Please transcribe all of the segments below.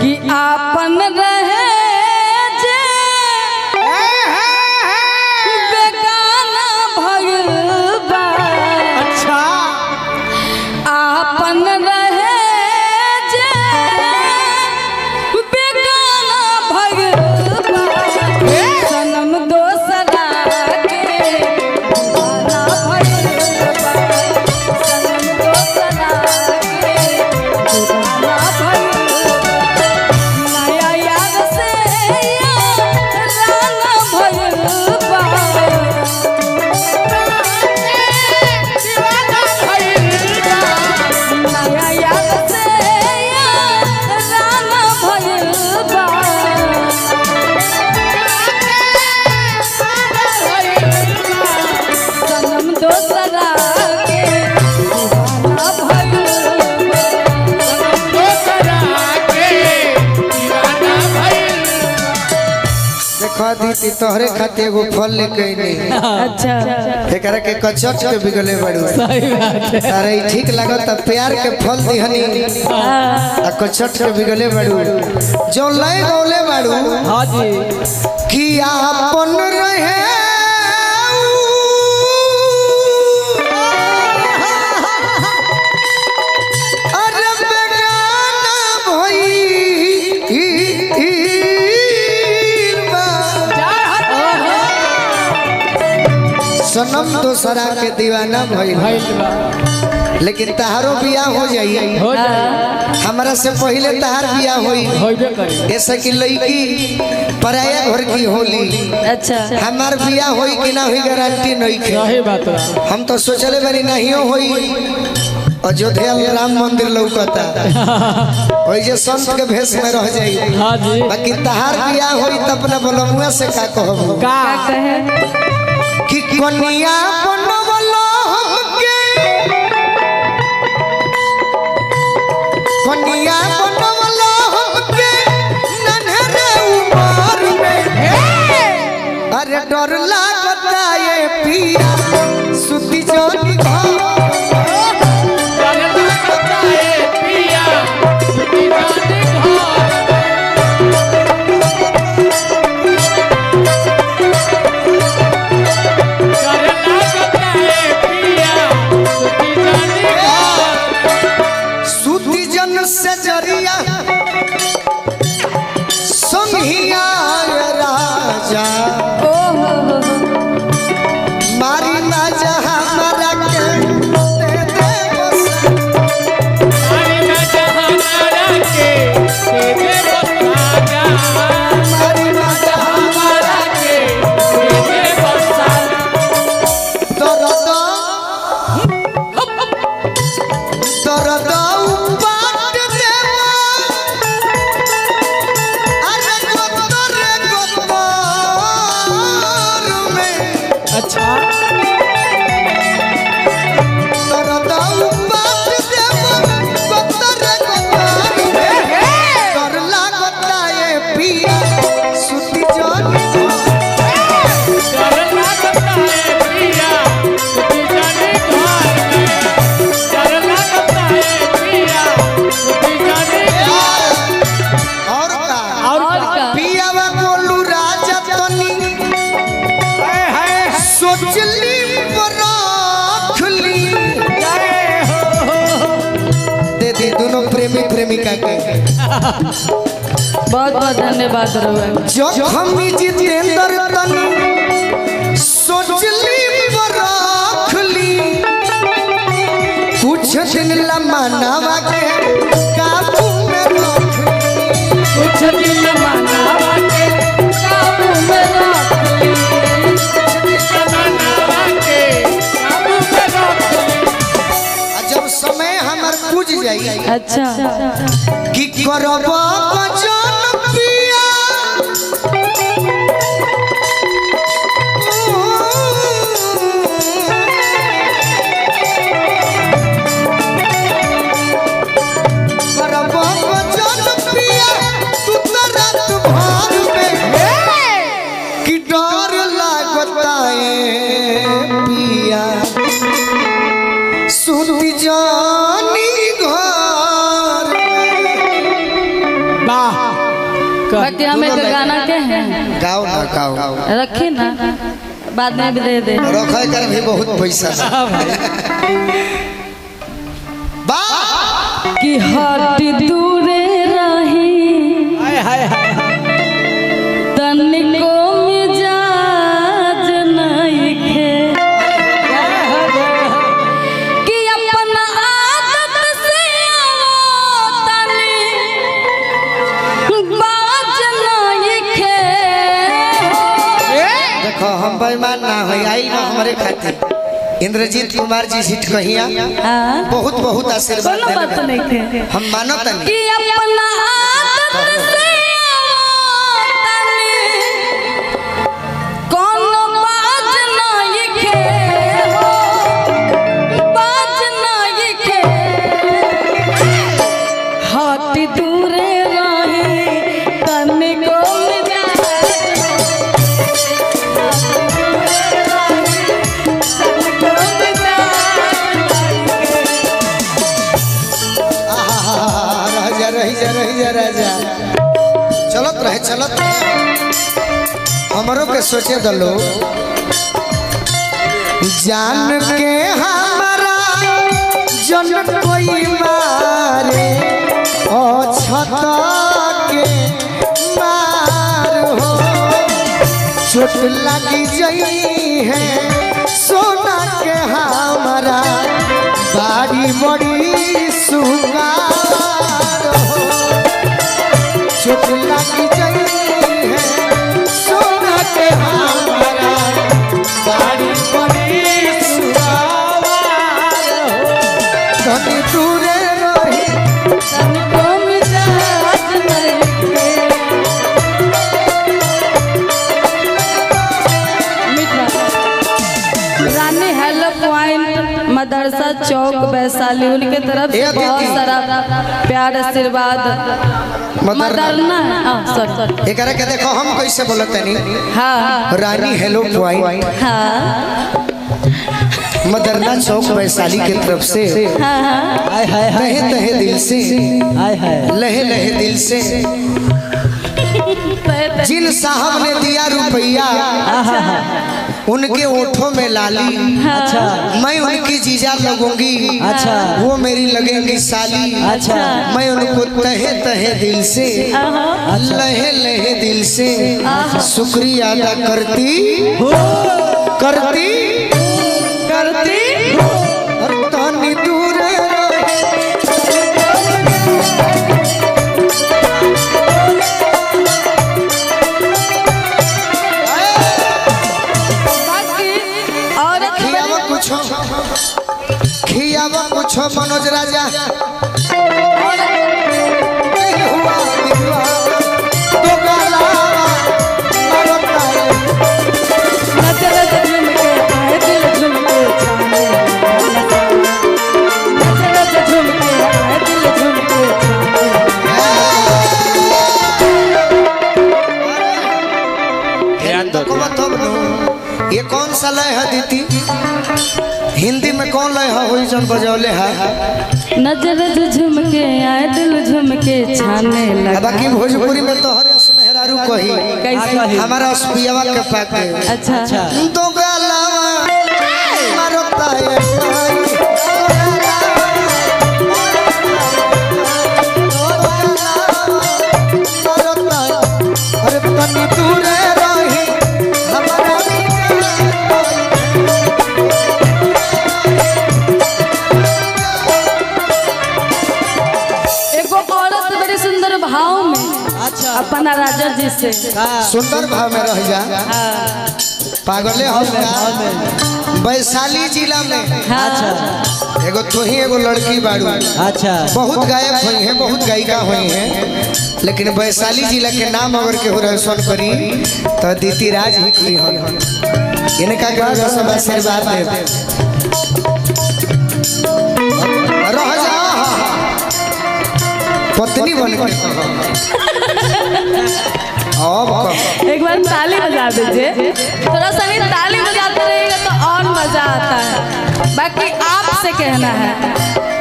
कि आपन रहे जे बेगाना भइल बा। अच्छा आपन रहे जे बेगाना भइल बा। सनम दोसरा के दीवाना भइल बा। सनम दोसरा के दीवाना भइल बा। नया यार से राना भइल बा। नया यार से राना भइल बा। सनम दोसरा के दीवाना भइल बा। देखो दीदी तोहरे खातिर एगो फल लेके आइनी। अच्छा एकरा के कचक के बिगले बड़ी सही बात है। अरे ई ठीक लागत त प्यार के फल दिहनी आ कचक के बिगले बड़ू जो लय गौले बड़ू। हाँ जी कि आपन रहे अरे बेगाना भइल बा। सनम दोसरा के दीवाना भइल बा। लेकिन तहारो बियाह हो जाई हो जाए हमरा से पहले तहार बियाह होई होइबे करी। ऐसा कि लड़की पराया घर की होली अच्छा हमार बियाह होई कि ना होई गारंटी नहीं के। सही बात बा। हम तो सोचले बानी नहीं होई। अयोध्या में राम मंदिर लौकता ओइ जे संत के भेष में रह जाई। हाँ जी बाकी तहार बियाह होई त अपना बलमुआ से का कहबो का कहे कि कन्या बनवलो हमके कन्या बनवलो हमके नन्हरे उमर में। अरे डर लागता ये पिया सुती जोनी घर सुती जन से जरिया संघिया राजा मारी ना जहाँ मरा के दे दे बस। मारी ना जहाँ मरा के दर्द दर्द उबाट देवा। अरे गोतर में अच्छा दर्द उबाट देवा गोतर में। डर लागता ये पिया सुती जानी और का और का पियावा बोलू राजा तनी सोचली रखली दे दी दोनों प्रेमी प्रेमिका के बहुत बहुत धन्यवाद रहुआ। जो हम जितेंद्र तनी सोचली रखली कुछ दिन ला मनावा के काबू में रखली। कुछ दिन मनावा के काबू में रखली। जब समय हमर पूज जाई अच्छा कि करब भजन पिया करब भजन पिया तू तो रात भर में कि डर लागता है पिया सुती जानी घर बाकी हम एक गाना के हैं, गाओ ना गाओ रखी ना, बाद में भी दे दे। रखे कर भी बहुत पैसा कि हटी दूरे रही तनिको मिजाज नहीं खे कि अपना आदत से तनी बाज नहीं खे। देखो हम बेईमान ना होई आई हमारे खातिर इंद्रजीत कुमार जी सीट कहिया बहुत बहुत आशीर्वाद देले हम मानत नहीं कि अपना आदत से तनी कोनो बाज नहीं खे हो, बाज नहीं खे हट दूरे रही तनिको राजा चलत रहे हमरों के सोचे दलो जान के हमारा जन कोई मारे ओ छता के मार हो चोट लगी जई है सोना के हमारा बाड़ी बड़ी सुगार हो चोट लगी जई है सोना के हमारा बाड़ी बड़ी सुगार हो धनी दूरे रही तनिको मिजाज नहीं खे। रानी हेलो पॉइंट मदरसा चौक वैशाली उनके तरफ से बहुत सारा प्यार आशीर्वाद मदरना सॉरी एकरा के देखो हम कैसे बोलत नहीं हाँ रानी हेलो पॉइंट हाँ मदरना चौक वैशाली की तरफ से तहे तहे दिल से लहे लहे दिल से जिन साहब ने दिया रुपया उनके ओठों में लाली अच्छा मैं उनकी जीजा लगूंगी अच्छा वो मेरी लगेंगी साली अच्छा मैं उनको तहे तहे दिल से लहे लहे दिल से शुक्रिया अदा करती करती करती और तनी दूर खियावा कुछ मनोज राजा ये कौन सा लय है दीदी हिंदी में कौन लय है हुई जन बजौले है नजर झुमके आए दिल झुमके छाने लगा। बाकी भोजपुरी में तो हर मेहरारू कही कैसे हमारा अस्पियावा के पाके अच्छा तो गलावा मारता है अरे तनी दूर रही हमारा भाव में अच्छा अपना राजा जी से सुंदर भाव में रह जा पागले हम वैशाली जिला में अच्छा एगो तू ही एगो लड़की बाड़ू अच्छा बहुत गायक हुई हैं बहुत गायिका हुई हैं लेकिन वैशाली जिला के नाम अगर के हो रोशन करी तो दीदी राज ही करी हो इनका के सब आशीर्वाद दे रह जा पत्नी बन के एक बार ताली बजा दीजिए थोड़ा सा भी ताली बजाते रहेगा तो और मजा आता है। बाकी आपसे कहना है,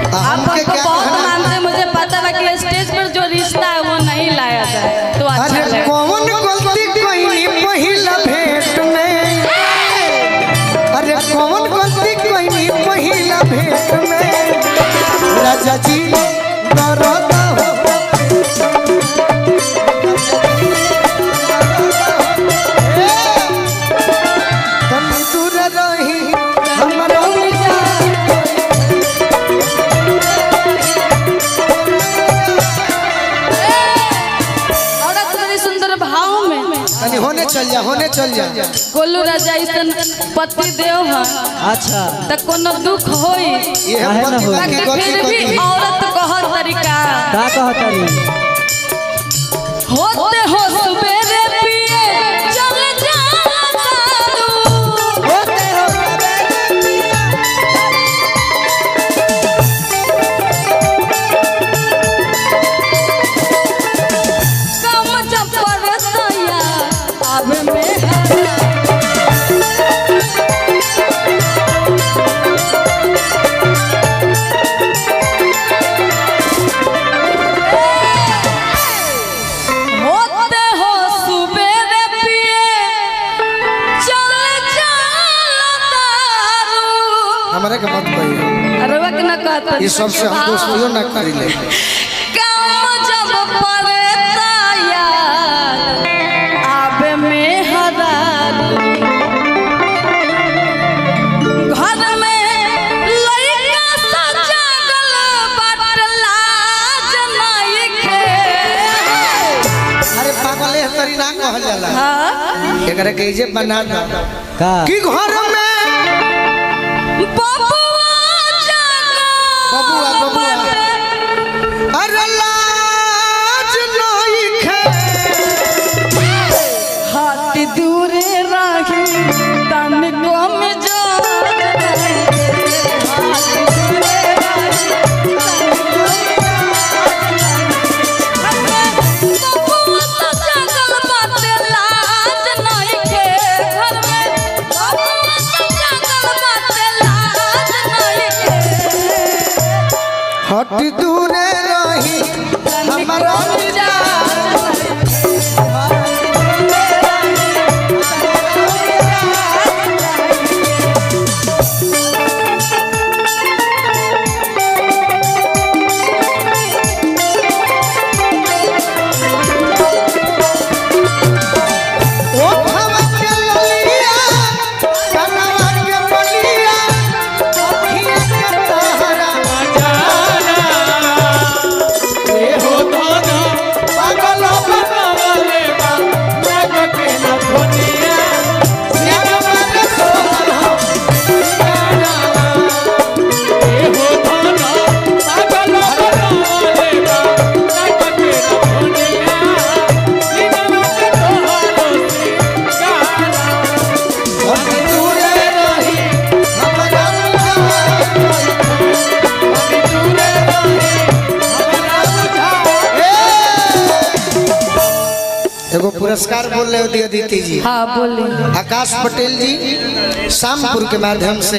आप हमको बहुत मानते, मुझे पता है कि स्टेज पर जो रिश्ता है वो नहीं लाया जाए तो अच्छा अरे कौन गलती कोई पहिला भेंट में, अरे कौन गलती कोई पहिला भेंट में, राजा जी डरता हो तुम दूर रही हमरा होने चल जा गोलू राजा ऐसन पति देव है। अच्छा तो कोनो दुख होई ये हम फिर भी औरत कह तरीका का कहतरी होते हो सुबेरे पिए चल जाता होते हो कम जब परतया अब में हमारे के मत कहिए, अरवा के ना कहत ये सबसे हम दोस्तियों ना करी ले। काम जब पड़ता यार आबे में हरार घर में लइका सजागल बाट लाज नहीं खे। अरे पागल है तरी ना कहल जाला। हां एकरा के जे बना दो का कि घर में बबुआ अरे लाज नहीं खे हाथ दूरे राखी तन को में जो हट दूरे रही हमारा एगो पुरस्कार बोल रहे हो अदिति जी। हाँ बोले आकाश पटेल जी शामपुर के माध्यम से